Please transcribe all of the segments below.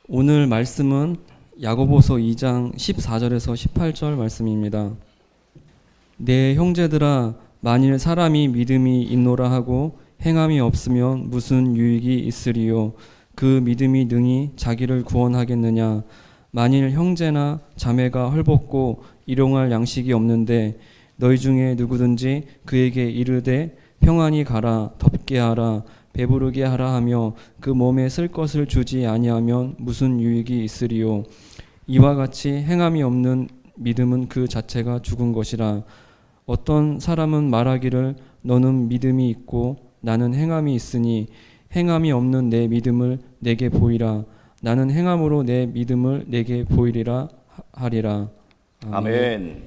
오늘 말씀은 야고보서 2장 14절에서 18절 말씀입니다. 내 형제들아, 만일 사람이 믿음이 있노라 하고 행함이 없으면 무슨 유익이 있으리요? 그 믿음이 능히 자기를 구원하겠느냐? 만일 형제나 자매가 헐벗고 일용할 양식이 없는데 너희 중에 누구든지 그에게 이르되 평안히 가라, 덥게 하라, 배부르게 하라 하며 그 몸에 쓸 것을 주지 아니하면 무슨 유익이 있으리요? 이와 같이 행함이 없는 믿음은 그 자체가 죽은 것이라. 어떤 사람은 말하기를 너는 믿음이 있고 나는 행함이 있으니 행함이 없는 내 믿음을 내게 보이라. 나는 행함으로 내 믿음을 내게 보이리라 하리라. 아멘.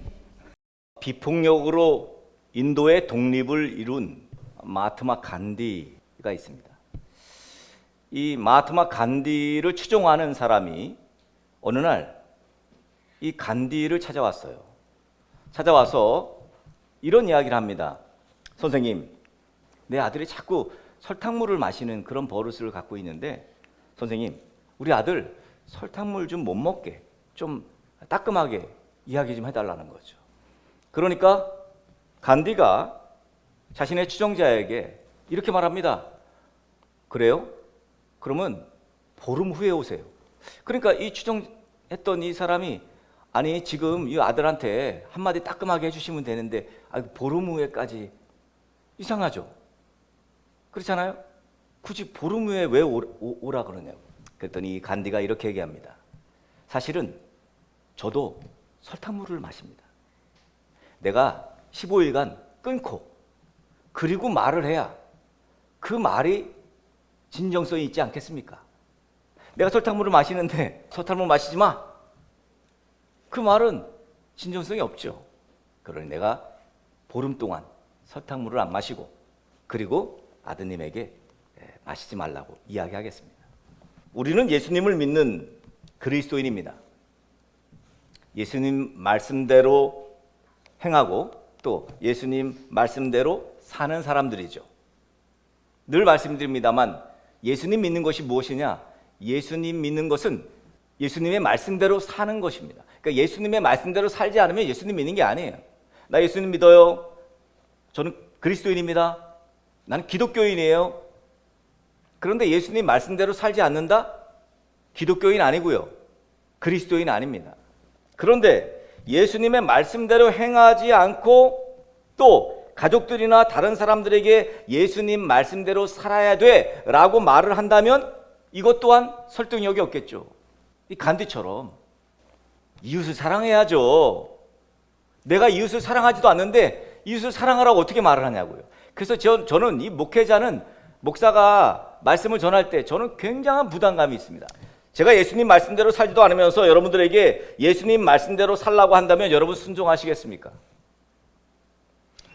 비폭력으로 인도의 독립을 이룬 마하트마 간디가 있습니다. 이 마하트마 간디를 추종하는 사람이 어느 날 이 간디를 찾아왔어요. 찾아와서 이런 이야기를 합니다. 선생님, 내 아들이 자꾸 설탕물을 마시는 그런 버릇을 갖고 있는데 선생님, 우리 아들 설탕물 좀 못 먹게 좀 따끔하게 이야기 좀 해달라는 거죠. 그러니까 간디가 자신의 추종자에게 이렇게 말합니다. 그래요? 그러면 보름 후에 오세요. 그러니까 이 추종했던 이 사람이 아니 지금 이 아들한테 한마디 따끔하게 해주시면 되는데 보름 후에까지 이상하죠? 그렇잖아요? 굳이 보름 후에 왜 오라 그러냐고. 그랬더니 간디가 이렇게 얘기합니다. 사실은 저도 설탕물을 마십니다. 내가 15일간 끊고 그리고 말을 해야 그 말이 진정성이 있지 않겠습니까? 내가 설탕물을 마시는데 설탕물 마시지 마. 그 말은 진정성이 없죠. 그러니 내가 보름 동안 설탕물을 안 마시고 그리고 아드님에게 마시지 말라고 이야기하겠습니다. 우리는 예수님을 믿는 그리스도인입니다. 예수님 말씀대로 행하고 또 예수님 말씀대로 사는 사람들이죠. 늘 말씀드립니다만 예수님 믿는 것이 무엇이냐? 예수님 믿는 것은 예수님의 말씀대로 사는 것입니다. 그러니까 예수님의 말씀대로 살지 않으면 예수님 믿는 게 아니에요. 나 예수님 믿어요. 저는 그리스도인입니다. 나는 기독교인이에요. 그런데 예수님 말씀대로 살지 않는다? 기독교인 아니고요. 그리스도인 아닙니다. 그런데 예수님의 말씀대로 행하지 않고 또 가족들이나 다른 사람들에게 예수님 말씀대로 살아야 돼 라고 말을 한다면 이것 또한 설득력이 없겠죠. 이 간디처럼 이웃을 사랑해야죠. 내가 이웃을 사랑하지도 않는데 이웃을 사랑하라고 어떻게 말을 하냐고요. 그래서 저는 이 목사가 말씀을 전할 때 저는 굉장한 부담감이 있습니다. 제가 예수님 말씀대로 살지도 않으면서 여러분들에게 예수님 말씀대로 살라고 한다면 여러분 순종하시겠습니까?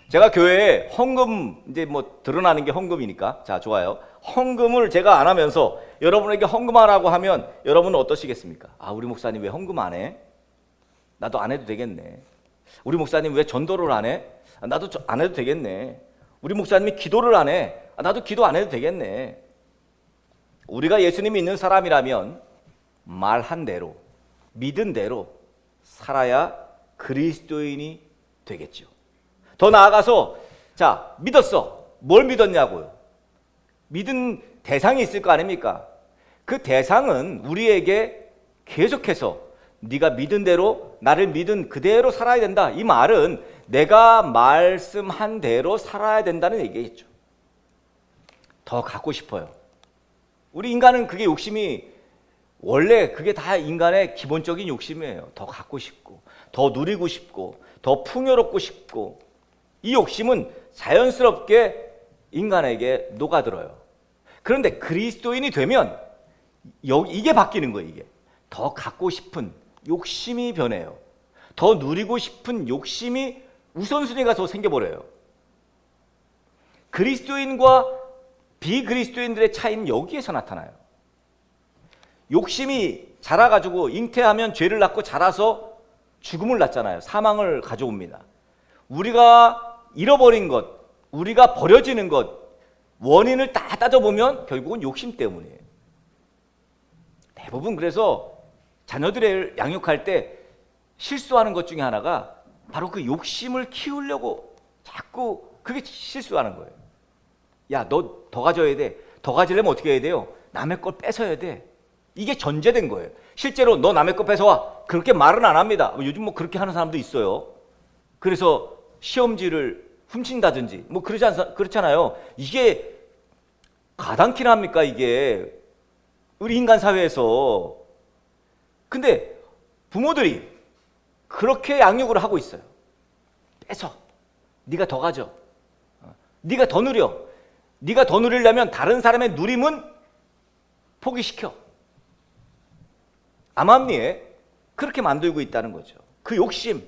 제가 교회에 헌금, 이제 뭐 드러나는 게 헌금이니까, 자, 좋아요. 헌금을 제가 안 하면서 여러분에게 헌금하라고 하면 여러분은 어떠시겠습니까? 아, 우리 목사님 왜 헌금 안 해? 나도 안 해도 되겠네. 우리 목사님 왜 전도를 안 해? 나도 안 해도 되겠네. 우리 목사님이 기도를 안 해? 나도 기도 안 해도 되겠네. 우리가 예수님이 있는 사람이라면 말한 대로, 믿은 대로 살아야 그리스도인이 되겠죠. 더 나아가서 자, 믿었어. 뭘 믿었냐고요? 믿은 대상이 있을 거 아닙니까? 그 대상은 우리에게 계속해서 네가 믿은 대로 나를 믿은 그대로 살아야 된다. 이 말은 내가 말씀한 대로 살아야 된다는 얘기겠죠. 더 갖고 싶어요. 우리 인간은 그게 욕심이 원래 그게 다 인간의 기본적인 욕심이에요. 더 갖고 싶고 더 누리고 싶고 더 풍요롭고 싶고 이 욕심은 자연스럽게 인간에게 녹아들어요. 그런데 그리스도인이 되면 이게 바뀌는 거예요. 이게 더 갖고 싶은 욕심이 변해요. 더 누리고 싶은 욕심이 우선순위가 더 생겨버려요. 그리스도인과 비그리스도인들의 차이는 여기에서 나타나요. 욕심이 자라가지고 잉태하면 죄를 낳고 자라서 죽음을 낳잖아요. 사망을 가져옵니다. 우리가 잃어버린 것, 우리가 버려지는 것, 원인을 다 따져보면 결국은 욕심 때문이에요. 대부분 그래서 자녀들을 양육할 때 실수하는 것 중에 하나가 바로 그 욕심을 키우려고 자꾸 그게 실수하는 거예요. 야, 너 더 가져야 돼. 더 가지려면 어떻게 해야 돼요? 남의 걸 뺏어야 돼. 이게 전제된 거예요. 실제로 너 남의 거 뺏어와. 그렇게 말은 안 합니다. 요즘 뭐 그렇게 하는 사람도 있어요. 그래서 시험지를 훔친다든지 뭐 그렇잖아요. 이게 가당키나 합니까 이게 우리 인간 사회에서. 근데 부모들이 그렇게 양육을 하고 있어요. 뺏어. 네가 더 가져. 네가 더 누려. 네가 더 누리려면 다른 사람의 누림은 포기시켜. 암암리에 그렇게 만들고 있다는 거죠. 그 욕심.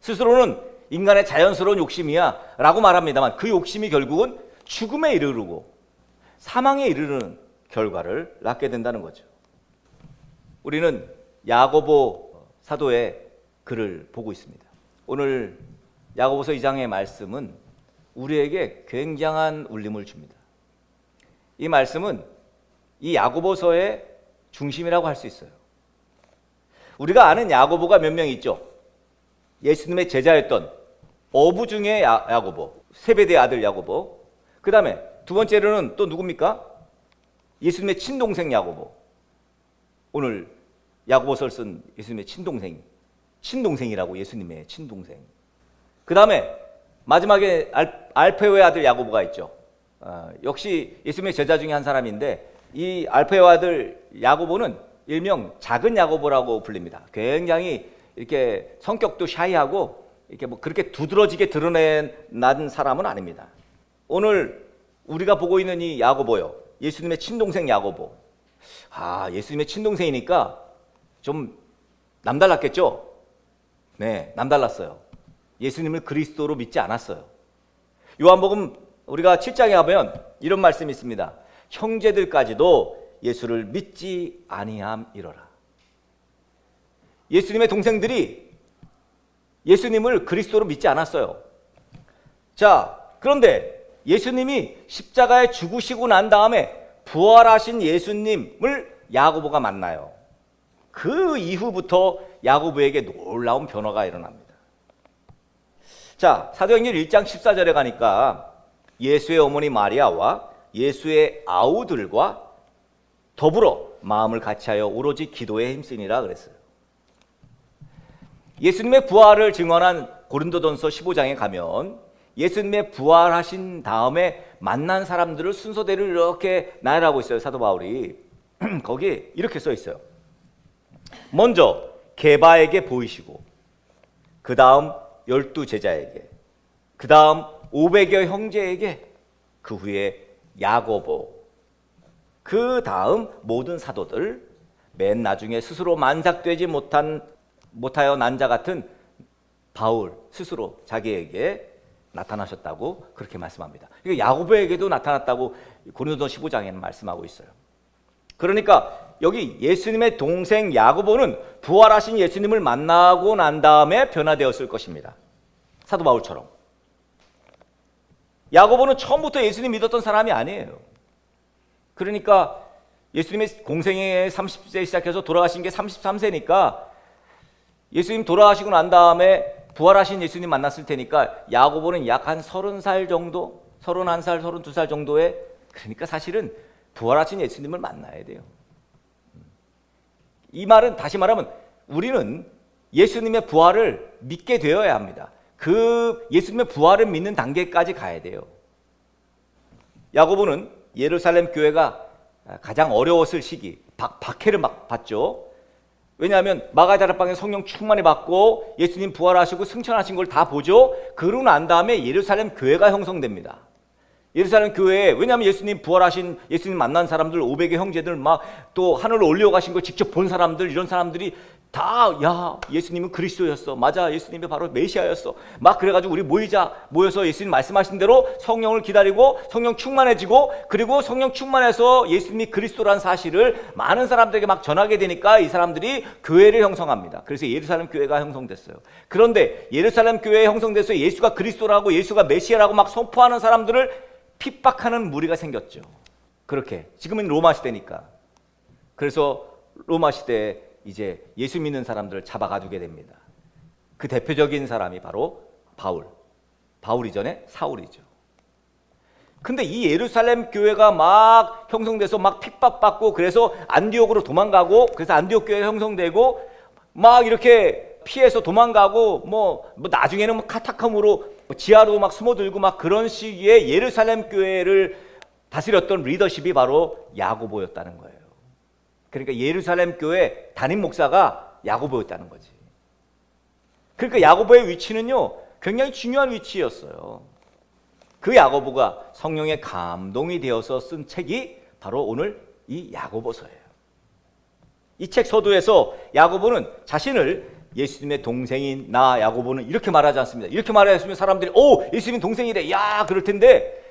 스스로는 인간의 자연스러운 욕심이야 라고 말합니다만 그 욕심이 결국은 죽음에 이르르고 사망에 이르르는 결과를 낳게 된다는 거죠. 우리는 야고보 사도의 글을 보고 있습니다. 오늘 야고보서 2장의 말씀은 우리에게 굉장한 울림을 줍니다. 이 말씀은 이 야고보서의 중심이라고 할 수 있어요. 우리가 아는 야고보가 몇 명 있죠? 예수님의 제자였던 어부 중에 야고보, 세베대의 아들 야고보. 그 다음에 두 번째로는 또 누굽니까? 예수님의 친동생 야고보. 오늘 야고보서를 쓴 예수님의 친동생이라고 예수님의 친동생. 그 다음에 마지막에 알페오의 아들 야고보가 있죠. 역시 예수님의 제자 중에 한 사람인데 이 알페오의 아들 야고보는 일명 작은 야고보라고 불립니다. 굉장히 이렇게 성격도 샤이하고 이렇게 뭐 그렇게 두드러지게 드러낸 사람은 아닙니다. 오늘 우리가 보고 있는 이 야고보요. 예수님의 친동생 야고보. 예수님의 친동생이니까 좀 남달랐겠죠? 네, 남달랐어요. 예수님을 그리스도로 믿지 않았어요. 요한복음 우리가 7장에 가면 이런 말씀이 있습니다. 형제들까지도 예수를 믿지 아니함이러라. 예수님의 동생들이 예수님을 그리스도로 믿지 않았어요. 자, 그런데 예수님이 십자가에 죽으시고 난 다음에 부활하신 예수님을 야고보가 만나요. 그 이후부터 야고보에게 놀라운 변화가 일어납니다. 자, 사도행전 1장 14절에 가니까 예수의 어머니 마리아와 예수의 아우들과 더불어 마음을 같이하여 오로지 기도에 힘쓰니라 그랬어요. 예수님의 부활을 증언한 고린도전서 15장에 가면 예수님의 부활하신 다음에 만난 사람들을 순서대로 이렇게 나열하고 있어요. 사도 바울이. 거기에 이렇게 써 있어요. 먼저 게바에게 보이시고 그 다음 12 제자에게, 그 다음 500여 형제에게, 그 후에 야고보, 그 다음 모든 사도들, 맨 나중에 스스로 만삭되지 못하여 난 자 같은 바울 스스로 자기에게 나타나셨다고 그렇게 말씀합니다. 야고보에게도 나타났다고 고린도서 15장에는 말씀하고 있어요. 그러니까 여기 예수님의 동생 야고보는 부활하신 예수님을 만나고 난 다음에 변화되었을 것입니다. 사도 바울처럼. 야고보는 처음부터 예수님 믿었던 사람이 아니에요. 그러니까 예수님의 공생애 30세 시작해서 돌아가신 게 33세니까 예수님 돌아가시고 난 다음에 부활하신 예수님 만났을 테니까 야고보는 약 한 30살 정도, 31살, 32살 정도에, 그러니까 사실은 부활하신 예수님을 만나야 돼요. 이 말은 다시 말하면 우리는 예수님의 부활을 믿게 되어야 합니다. 그 예수님의 부활을 믿는 단계까지 가야 돼요. 야고보는 예루살렘 교회가 가장 어려웠을 시기, 박해를 막 받죠. 왜냐하면 마가다락방에 성령 충만히 받고 예수님 부활하시고 승천하신 걸 다 보죠. 그러고 난 다음에 예루살렘 교회가 형성됩니다. 예루살렘 교회에, 왜냐하면 예수님 부활하신 예수님 만난 사람들, 500의 형제들, 막 또 하늘로 올려가신 걸 직접 본 사람들, 이런 사람들이 다 야 예수님은 그리스도였어. 맞아, 예수님이 바로 메시아였어. 막 그래가지고 우리 모여서 예수님 말씀하신 대로 성령을 기다리고 성령 충만해지고, 그리고 성령 충만해서 예수님이 그리스도라는 사실을 많은 사람들에게 막 전하게 되니까 이 사람들이 교회를 형성합니다. 그래서 예루살렘 교회가 형성됐어요. 그런데 예루살렘 교회에 형성돼서 예수가 그리스도라고 예수가 메시아라고 막 선포하는 사람들을 핍박하는 무리가 생겼죠. 그렇게 지금은 로마 시대니까. 그래서 로마 시대에 이제 예수 믿는 사람들을 잡아가두게 됩니다. 그 대표적인 사람이 바로 바울 이전에 사울이죠. 근데 이 예루살렘 교회가 막 형성돼서 막 핍박받고, 그래서 안디옥으로 도망가고, 그래서 안디옥 교회가 형성되고, 막 이렇게 피해서 도망가고, 뭐 나중에는 뭐 카타콤으로 지하로 막 숨어들고 막 그런 시기에 예루살렘 교회를 다스렸던 리더십이 바로 야고보였다는 거예요. 그러니까 예루살렘 교회 담임 목사가 야고보였다는 거지. 그러니까 야고보의 위치는요 굉장히 중요한 위치였어요. 그 야고보가 성령의 감동이 되어서 쓴 책이 바로 오늘 이 야고보서예요. 이 책 서두에서 야고보는 자신을 예수님의 동생인 나 야고보는 이렇게 말하지 않습니다. 이렇게 말했으면 사람들이 예수님 동생이래 야 그럴 텐데,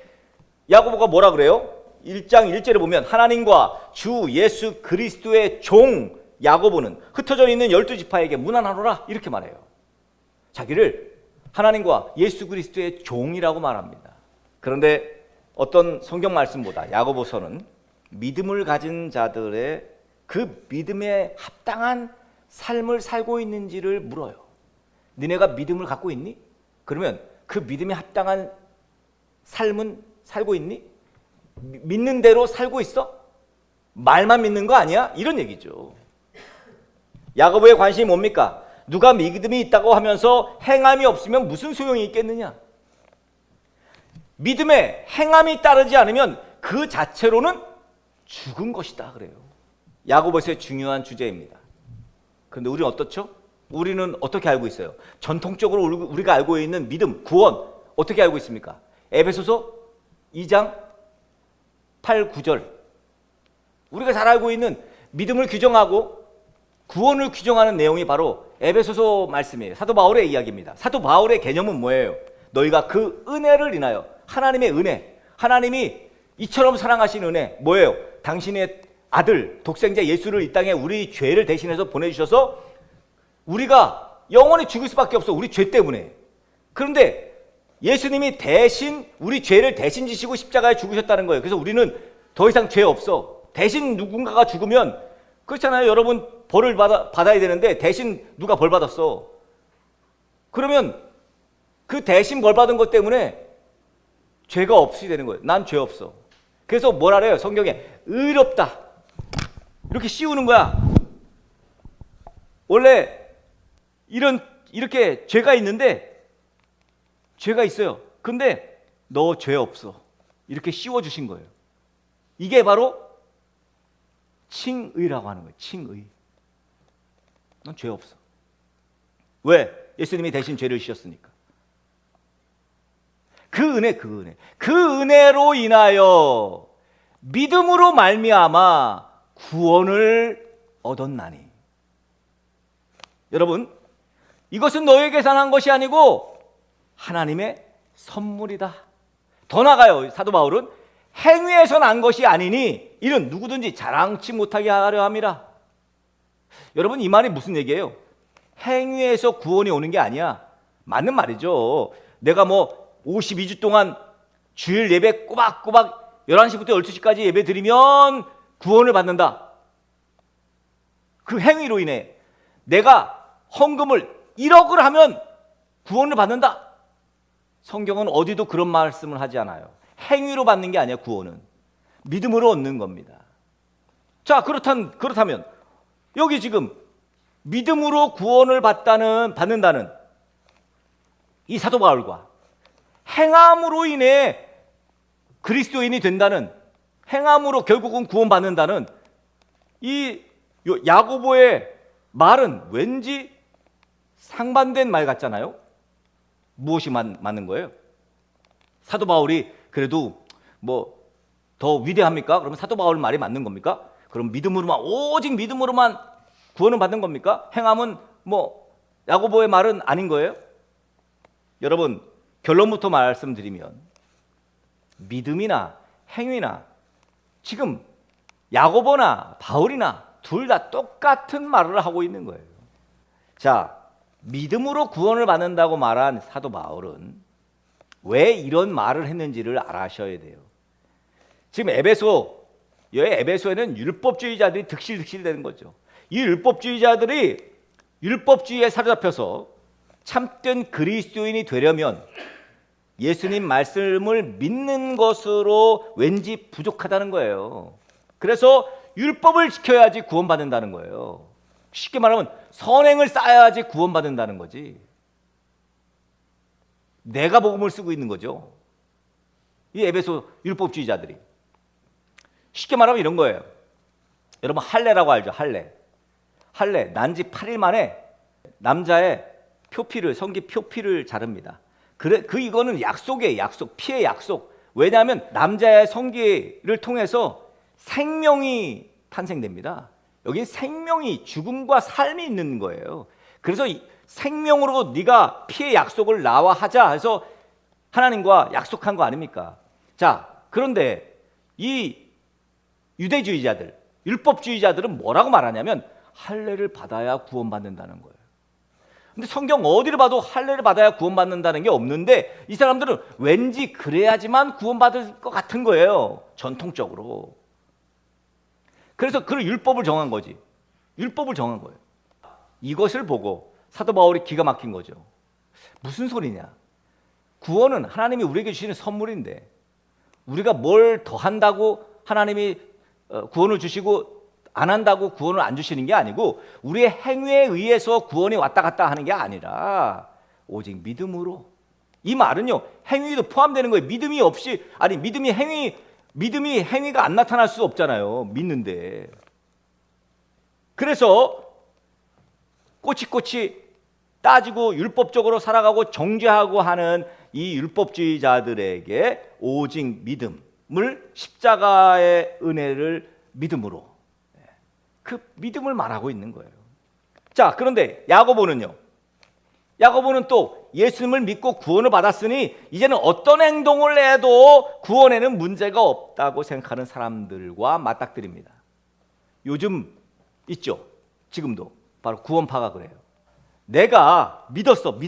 야고보가 뭐라 그래요? 1장 1절에 보면 하나님과 주 예수 그리스도의 종 야고보는 흩어져 있는 12지파에게 문안하노라 이렇게 말해요. 자기를 하나님과 예수 그리스도의 종이라고 말합니다. 그런데 어떤 성경 말씀보다 야고보서는 믿음을 가진 자들의 그 믿음에 합당한 삶을 살고 있는지를 물어요. 너네가 믿음을 갖고 있니? 그러면 그 믿음에 합당한 삶은 살고 있니? 믿는 대로 살고 있어? 말만 믿는 거 아니야? 이런 얘기죠. 야고보의 관심이 뭡니까? 누가 믿음이 있다고 하면서 행함이 없으면 무슨 소용이 있겠느냐? 믿음에 행함이 따르지 않으면 그 자체로는 죽은 것이다 그래요. 야고보서의 중요한 주제입니다. 그런데 우리는 어떻죠? 우리는 어떻게 알고 있어요? 전통적으로 우리가 알고 있는 믿음, 구원 어떻게 알고 있습니까? 에베소서 2장 8, 9절. 우리가 잘 알고 있는 믿음을 규정하고 구원을 규정하는 내용이 바로 에베소서 말씀이에요. 사도 바울의 이야기입니다. 사도 바울의 개념은 뭐예요? 너희가 그 은혜를 인하여, 하나님의 은혜, 하나님이 이처럼 사랑하신 은혜 뭐예요? 당신의 아들 독생자 예수를 이 땅에 우리 죄를 대신해서 보내주셔서 우리가 영원히 죽을 수밖에 없어. 우리 죄 때문에. 그런데 예수님이 대신 우리 죄를 대신 지시고 십자가에 죽으셨다는 거예요. 그래서 우리는 더 이상 죄 없어. 대신 누군가가 죽으면, 그렇잖아요. 여러분 벌을 받아야 되는데 대신 누가 벌 받았어. 그러면 그 대신 벌 받은 것 때문에 죄가 없이 되는 거예요. 난 죄 없어. 그래서 뭐라 그래요? 성경에 의롭다 이렇게 씌우는 거야. 원래 이렇게 죄가 있는데, 죄가 있어요. 근데 너 죄 없어 이렇게 씌워주신 거예요. 이게 바로 칭의라고 하는 거예요. 칭의. 넌 죄 없어. 왜? 예수님이 대신 죄를 지셨으니까. 그 은혜로 인하여 믿음으로 말미암아 구원을 얻었나니. 여러분, 이것은 너에게 산한 것이 아니고 하나님의 선물이다. 더 나아가요. 사도 바울은 행위에서 난 것이 아니니 이는 누구든지 자랑치 못하게 하려 함이라. 여러분, 이 말이 무슨 얘기예요? 행위에서 구원이 오는 게 아니야. 맞는 말이죠. 내가 52주 동안 주일 예배 꼬박꼬박 11시부터 12시까지 예배 드리면 구원을 받는다. 그 행위로 인해 내가 헌금을 1억을 하면 구원을 받는다. 성경은 어디도 그런 말씀을 하지 않아요. 행위로 받는 게 아니야. 구원은 믿음으로 얻는 겁니다. 자, 그렇다면 여기 지금 믿음으로 구원을 받는다는 이 사도 바울과 행함으로 인해 그리스도인이 된다는, 행함으로 결국은 구원받는다는 이 야고보의 말은 왠지 상반된 말 같잖아요. 무엇이 맞는 거예요? 사도 바울이 그래도 더 위대합니까? 그러면 사도 바울 말이 맞는 겁니까? 그럼 믿음으로만, 오직 믿음으로만 구원은 받는 겁니까? 행함은 뭐 야고보의 말은 아닌 거예요? 여러분, 결론부터 말씀드리면 믿음이나 행위나 지금 야고보나 바울이나 둘 다 똑같은 말을 하고 있는 거예요. 자, 믿음으로 구원을 받는다고 말한 사도 바울은 왜 이런 말을 했는지를 알아셔야 돼요. 지금 에베소에는 율법주의자들이 득실득실 되는 거죠. 이 율법주의자들이 율법주의에 사로잡혀서 참된 그리스도인이 되려면 예수님 말씀을 믿는 것으로 왠지 부족하다는 거예요. 그래서 율법을 지켜야지 구원받는다는 거예요. 쉽게 말하면 선행을 쌓아야지 구원받는다는 거지. 내가 복음을 쓰고 있는 거죠. 이 에베소 율법주의자들이. 쉽게 말하면 이런 거예요. 여러분 할례라고 알죠? 할례 난지 8일 만에 남자의 표피를 성기 표피를 자릅니다. 이거는 약속이에요. 약속, 피의 약속. 왜냐하면 남자의 성기를 통해서 생명이 탄생됩니다. 여기 생명이 죽음과 삶이 있는 거예요. 그래서 생명으로 네가 피의 약속을 나와 하자 해서 하나님과 약속한 거 아닙니까? 자, 그런데 이 유대주의자들, 율법주의자들은 뭐라고 말하냐면 할례를 받아야 구원받는다는 거예요. 근데 성경 어디를 봐도 할례를 받아야 구원받는다는 게 없는데 이 사람들은 왠지 그래야지만 구원받을 것 같은 거예요. 전통적으로. 그래서 그 율법을 정한 거지. 율법을 정한 거예요. 이것을 보고 사도 바울이 기가 막힌 거죠. 무슨 소리냐? 구원은 하나님이 우리에게 주시는 선물인데 우리가 뭘 더 한다고 하나님이 구원을 주시고 안 한다고 구원을 안 주시는 게 아니고 우리의 행위에 의해서 구원이 왔다 갔다 하는 게 아니라 오직 믿음으로. 이 말은요, 행위도 포함되는 거예요. 믿음이 행위가 안 나타날 수 없잖아요. 믿는데. 그래서 꼬치꼬치 따지고 율법적으로 살아가고 정죄하고 하는 이 율법주의자들에게 오직 믿음을, 십자가의 은혜를 믿음으로, 그 믿음을 말하고 있는 거예요. 자, 그런데 야고보는 또 예수님을 믿고 구원을 받았으니 이제는 어떤 행동을 해도 구원에는 문제가 없다고 생각하는 사람들과 맞닥뜨립니다. 요즘 있죠. 지금도 바로 구원파가 그래요. 내가 믿었어.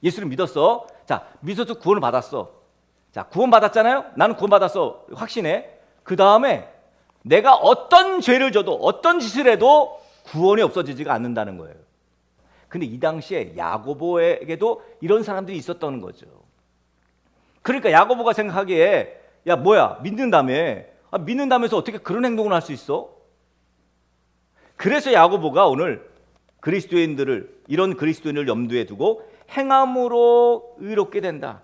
예수를 믿었어. 자, 믿어서 구원을 받았어. 자, 구원 받았잖아요. 나는 구원 받았어. 확신해. 그 다음에 내가 어떤 죄를 져도 어떤 짓을 해도 구원이 없어지지가 않는다는 거예요. 근데 이 당시에 야고보에게도 이런 사람들이 있었다는 거죠. 그러니까 야고보가 생각하기에 야 뭐야 믿는다며. 믿는다면서 어떻게 그런 행동을 할 수 있어? 그래서 야고보가 오늘 이런 그리스도인을 염두에 두고 행함으로 의롭게 된다.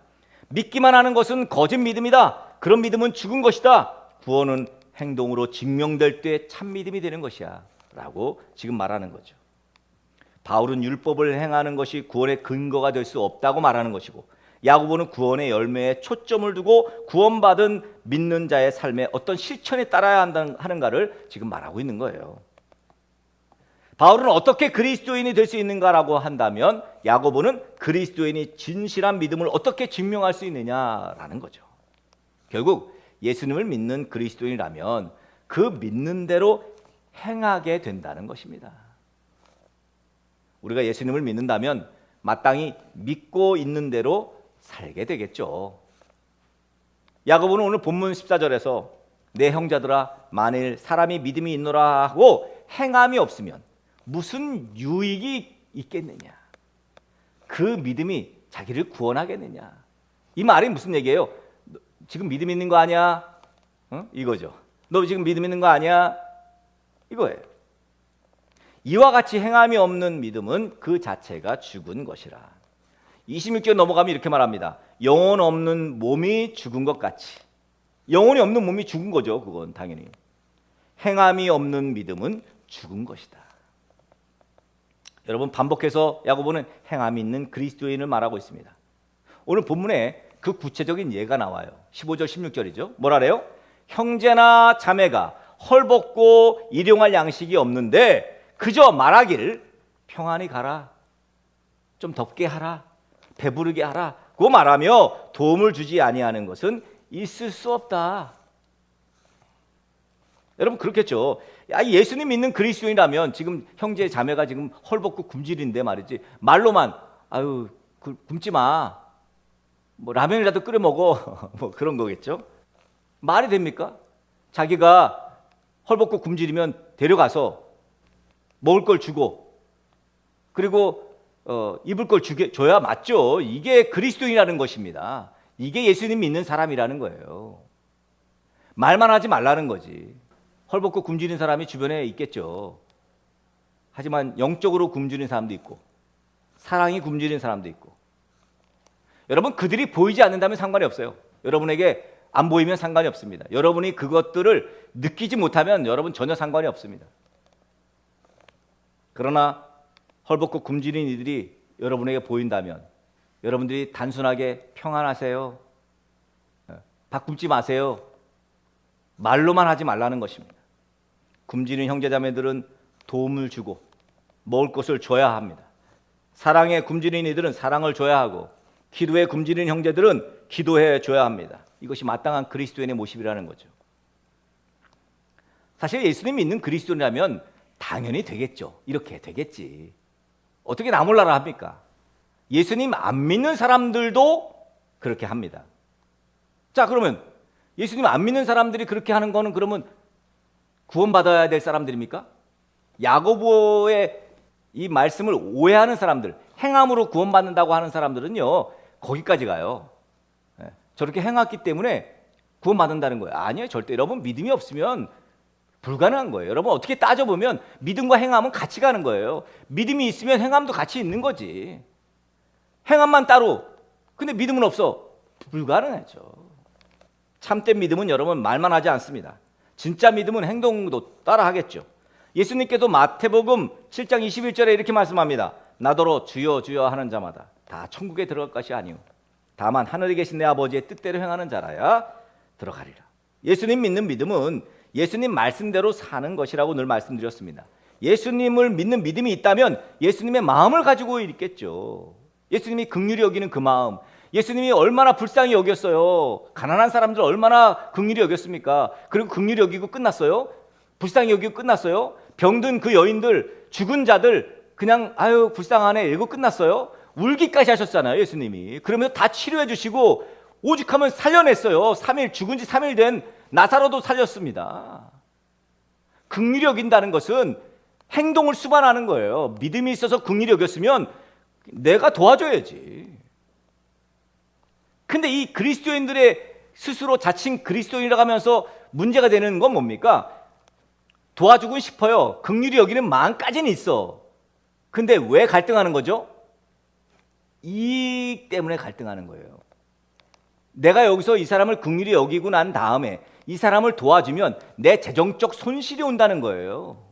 믿기만 하는 것은 거짓 믿음이다. 그런 믿음은 죽은 것이다. 구원은 행동으로 증명될 때 참 믿음이 되는 것이야 라고 지금 말하는 거죠. 바울은 율법을 행하는 것이 구원의 근거가 될 수 없다고 말하는 것이고 야고보는 구원의 열매에 초점을 두고 구원받은 믿는 자의 삶에 어떤 실천에 따라야 하는가를 지금 말하고 있는 거예요. 바울은 어떻게 그리스도인이 될 수 있는가라고 한다면 야고보는 그리스도인이 진실한 믿음을 어떻게 증명할 수 있느냐라는 거죠. 결국 예수님을 믿는 그리스도인이라면 그 믿는 대로 행하게 된다는 것입니다. 우리가 예수님을 믿는다면 마땅히 믿고 있는 대로 살게 되겠죠. 야고보는 오늘 본문 14절에서 내 형제들아 만일 사람이 믿음이 있노라 하고 행함이 없으면 무슨 유익이 있겠느냐? 그 믿음이 자기를 구원하겠느냐? 이 말이 무슨 얘기예요? 지금 믿음 있는 거 아니야? 이거죠. 너 지금 믿음 있는 거 아니야? 이거예요. 이와 같이 행함이 없는 믿음은 그 자체가 죽은 것이라. 26절 넘어가면 이렇게 말합니다. 영혼 없는 몸이 죽은 것 같이. 영혼이 없는 몸이 죽은 거죠. 그건 당연히. 행함이 없는 믿음은 죽은 것이다. 여러분 반복해서 야고보는 행함이 있는 그리스도인을 말하고 있습니다. 오늘 본문에 그 구체적인 예가 나와요. 15절 16절이죠. 뭐라래요? 형제나 자매가 헐벗고 일용할 양식이 없는데 그저 말하기를 평안히 가라, 좀 덥게 하라, 배부르게 하라 고 말하며 도움을 주지 아니하는 것은 있을 수 없다. 여러분 그렇겠죠. 예수님 믿는 그리스도인이라면 지금 형제 자매가 지금 헐벗고 굶주린데 말이지, 말로만 아유 굶지 마, 뭐 라면이라도 끓여 먹어 뭐 그런 거겠죠. 말이 됩니까? 자기가 헐벗고 굶주리면 데려가서 먹을 걸 주고 그리고 입을 걸 줘야 맞죠. 이게 그리스도인이라는 것입니다. 이게 예수님 믿는 사람이라는 거예요. 말만 하지 말라는 거지. 헐벗고 굶주린 사람이 주변에 있겠죠. 하지만 영적으로 굶주린 사람도 있고 사랑이 굶주린 사람도 있고, 여러분 그들이 보이지 않는다면 상관이 없어요. 여러분에게 안 보이면 상관이 없습니다. 여러분이 그것들을 느끼지 못하면 여러분 전혀 상관이 없습니다. 그러나 헐벗고 굶주린 이들이 여러분에게 보인다면 여러분들이 단순하게 평안하세요, 밥 굶지 마세요, 말로만 하지 말라는 것입니다. 굶주린 형제자매들은 도움을 주고 먹을 것을 줘야 합니다. 사랑에 굶주린 이들은 사랑을 줘야 하고 기도에 굶주린 형제들은 기도해 줘야 합니다. 이것이 마땅한 그리스도인의 모습이라는 거죠. 사실 예수님 믿는 그리스도인이라면 당연히 되겠죠. 이렇게 되겠지. 어떻게 나 몰라라 합니까? 예수님 안 믿는 사람들도 그렇게 합니다. 자, 그러면 예수님 안 믿는 사람들이 그렇게 하는 거는 그러면 구원받아야 될 사람들입니까? 야고보의 이 말씀을 오해하는 사람들, 행함으로 구원받는다고 하는 사람들은요, 거기까지 가요. 저렇게 행했기 때문에 구원받는다는 거예요. 아니에요, 절대. 여러분 믿음이 없으면 불가능한 거예요. 여러분 어떻게 따져보면 믿음과 행함은 같이 가는 거예요. 믿음이 있으면 행함도 같이 있는 거지. 행함만 따로, 근데 믿음은 없어. 불가능하죠. 참된 믿음은 여러분 말만 하지 않습니다. 진짜 믿음은 행동도 따라 하겠죠. 예수님께서 마태복음 7장 21절에 이렇게 말씀합니다. 나더러 주여 주여 하는 자마다 다 천국에 들어갈 것이 아니오 다만 하늘에 계신 내 아버지의 뜻대로 행하는 자라야 들어가리라. 예수님 믿는 믿음은 예수님 말씀대로 사는 것이라고 늘 말씀드렸습니다. 예수님을 믿는 믿음이 있다면 예수님의 마음을 가지고 있겠죠. 예수님이 긍휼히 여기는 그 마음, 예수님이 얼마나 불쌍히 여겼어요. 가난한 사람들 얼마나 긍휼히 여겼습니까? 그리고 긍휼히 여기고 끝났어요? 불쌍히 여기고 끝났어요? 병든 그 여인들, 죽은 자들 그냥 아유 불쌍하네 이러고 끝났어요? 울기까지 하셨잖아요, 예수님이. 그러면서 다 치료해 주시고 오죽하면 살려냈어요. 3일, 죽은 지 3일 된 나사로도 살렸습니다. 긍휼히 여긴다는 것은 행동을 수반하는 거예요. 믿음이 있어서 긍휼히 여겼으면 내가 도와줘야지. 근데 이 그리스도인들의 스스로 자칭 그리스도인이라고 하면서 문제가 되는 건 뭡니까? 도와주고 싶어요. 긍휼히 여기는 마음까지는 있어. 근데 왜 갈등하는 거죠? 이익 때문에 갈등하는 거예요. 내가 여기서 이 사람을 긍휼히 여기고 난 다음에 이 사람을 도와주면 내 재정적 손실이 온다는 거예요.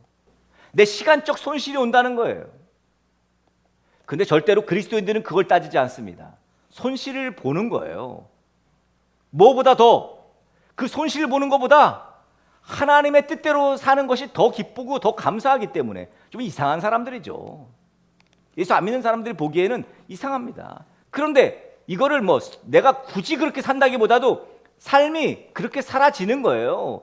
내 시간적 손실이 온다는 거예요. 근데 절대로 그리스도인들은 그걸 따지지 않습니다. 손실을 보는 거예요. 뭐보다 더 그 손실을 보는 것보다 하나님의 뜻대로 사는 것이 더 기쁘고 더 감사하기 때문에 좀 이상한 사람들이죠. 예수 안 믿는 사람들이 보기에는 이상합니다. 그런데 이거를 뭐 내가 굳이 그렇게 산다기보다도 삶이 그렇게 사라지는 거예요.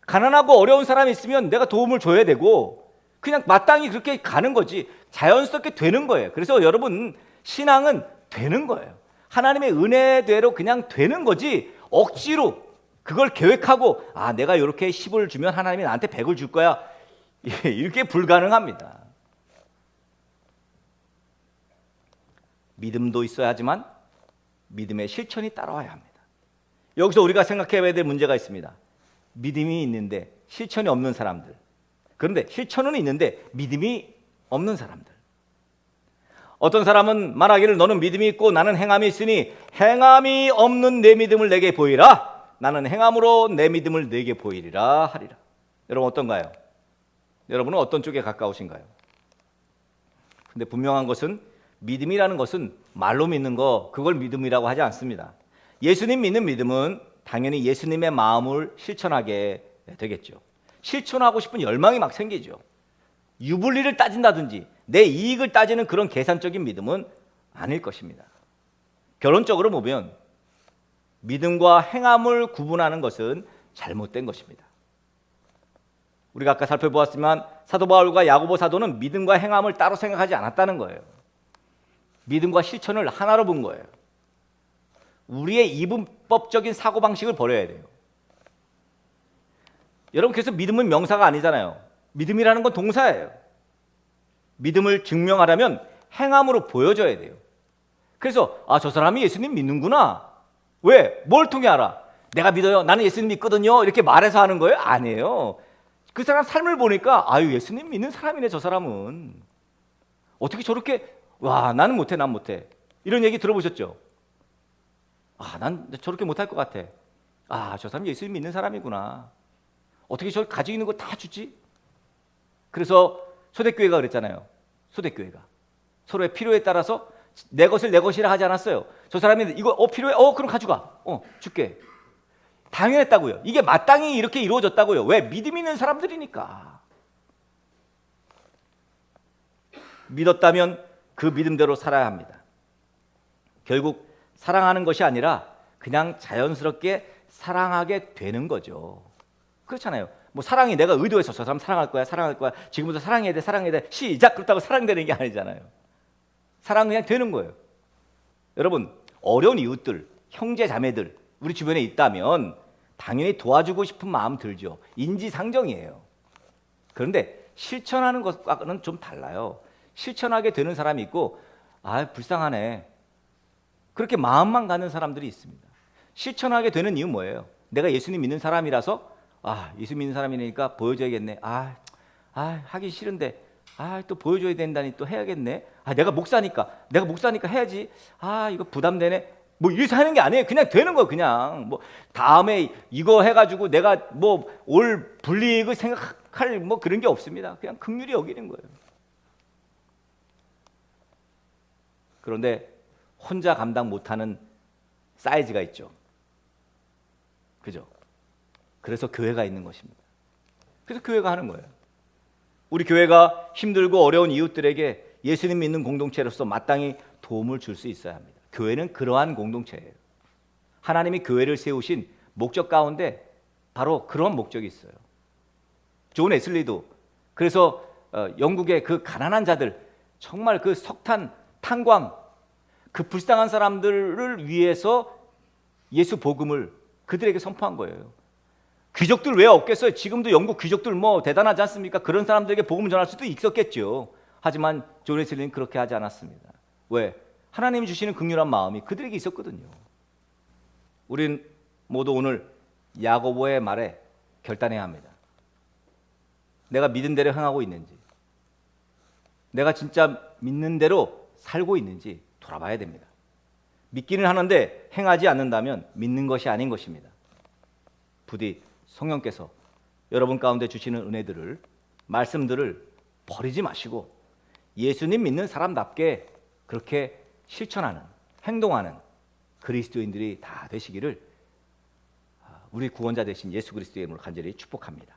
가난하고 어려운 사람이 있으면 내가 도움을 줘야 되고 그냥 마땅히 그렇게 가는 거지, 자연스럽게 되는 거예요. 그래서 여러분 신앙은 되는 거예요. 하나님의 은혜대로 그냥 되는 거지 억지로 그걸 계획하고 아 내가 이렇게 10을 주면 하나님이 나한테 100을 줄 거야 이렇게 불가능합니다. 믿음도 있어야 하지만 믿음의 실천이 따라와야 합니다. 여기서 우리가 생각해야 될 문제가 있습니다. 믿음이 있는데 실천이 없는 사람들, 그런데 실천은 있는데 믿음이 없는 사람들. 어떤 사람은 말하기를 너는 믿음이 있고 나는 행함이 있으니 행함이 없는 내 믿음을 내게 보이라. 나는 행함으로 내 믿음을 내게 보이리라 하리라. 여러분 어떤가요? 여러분은 어떤 쪽에 가까우신가요? 근데 분명한 것은 믿음이라는 것은 말로 믿는 거 그걸 믿음이라고 하지 않습니다. 예수님 믿는 믿음은 당연히 예수님의 마음을 실천하게 되겠죠. 실천하고 싶은 열망이 막 생기죠. 유불리를 따진다든지 내 이익을 따지는 그런 계산적인 믿음은 아닐 것입니다. 결론적으로 보면 믿음과 행함을 구분하는 것은 잘못된 것입니다. 우리가 아까 살펴보았지만 사도 바울과 야고보 사도는 믿음과 행함을 따로 생각하지 않았다는 거예요. 믿음과 실천을 하나로 본 거예요. 우리의 이분법적인 사고방식을 버려야 돼요. 여러분, 그래서 믿음은 명사가 아니잖아요. 믿음이라는 건 동사예요. 믿음을 증명하려면 행함으로 보여줘야 돼요. 그래서 저 사람이 예수님 믿는구나. 왜? 뭘 통해 알아? 내가 믿어요. 나는 예수님 믿거든요. 이렇게 말해서 하는 거예요? 아니에요. 그 사람 삶을 보니까 예수님 믿는 사람이네, 저 사람은. 어떻게 저렇게 나는 못해, 난 못해. 이런 얘기 들어보셨죠? 난 저렇게 못할 것 같아. 저 사람 예수님 믿는 사람이구나. 어떻게 저렇게 가지고 있는 거 다 주지? 그래서 초대교회가 그랬잖아요. 초대교회가 서로의 필요에 따라서 내 것을 내 것이라 하지 않았어요. 저 사람이 이거 필요해? 그럼 가져가. 줄게. 당연했다고요. 이게 마땅히 이렇게 이루어졌다고요. 왜? 믿음 있는 사람들이니까. 믿었다면 그 믿음대로 살아야 합니다. 결국 사랑하는 것이 아니라 그냥 자연스럽게 사랑하게 되는 거죠. 그렇잖아요. 뭐 사랑이 내가 의도해서 저 사람 사랑할 거야, 사랑할 거야. 지금부터 사랑해야 돼, 사랑해야 돼. 시작. 그렇다고 사랑되는 게 아니잖아요. 사랑 그냥 되는 거예요. 여러분, 어려운 이웃들, 형제 자매들 우리 주변에 있다면 당연히 도와주고 싶은 마음 들죠. 인지상정이에요. 그런데 실천하는 것과는 좀 달라요. 실천하게 되는 사람이 있고 불쌍하네. 그렇게 마음만 가는 사람들이 있습니다. 실천하게 되는 이유는 뭐예요? 내가 예수님 믿는 사람이라서 예수 믿는 사람이니까 보여줘야겠네. 하기 싫은데 또 보여줘야 된다니 또 해야겠네. 내가 목사니까 해야지. 이거 부담되네. 뭐 이래서 하는 게 아니에요. 그냥 되는 거예요. 그냥 뭐 다음에 이거 해가지고 내가 뭐 올 불이익을 생각할 뭐 그런 게 없습니다. 그냥 긍휼히 여기는 거예요. 그런데 혼자 감당 못하는 사이즈가 있죠. 그죠? 그래서 교회가 있는 것입니다. 그래서 교회가 하는 거예요. 우리 교회가 힘들고 어려운 이웃들에게 예수님 믿는 공동체로서 마땅히 도움을 줄 수 있어야 합니다. 교회는 그러한 공동체예요. 하나님이 교회를 세우신 목적 가운데 바로 그런 목적이 있어요. 존 웨슬리도 그래서 영국의 그 가난한 자들, 정말 그 석탄, 탄광, 그 불쌍한 사람들을 위해서 예수 복음을 그들에게 선포한 거예요. 귀족들 왜 없겠어요? 지금도 영국 귀족들 뭐 대단하지 않습니까? 그런 사람들에게 복음을 전할 수도 있었겠죠. 하지만 존 웨슬리는 그렇게 하지 않았습니다. 왜? 하나님이 주시는 긍휼한 마음이 그들에게 있었거든요. 우린 모두 오늘 야고보의 말에 결단해야 합니다. 내가 믿은 대로 행하고 있는지, 내가 진짜 믿는 대로 살고 있는지 돌아봐야 됩니다. 믿기는 하는데 행하지 않는다면 믿는 것이 아닌 것입니다. 부디 성령께서 여러분 가운데 주시는 은혜들을, 말씀들을 버리지 마시고 예수님 믿는 사람답게 그렇게 실천하는, 행동하는 그리스도인들이 다 되시기를 우리 구원자 되신 예수 그리스도의 이름으로 간절히 축복합니다.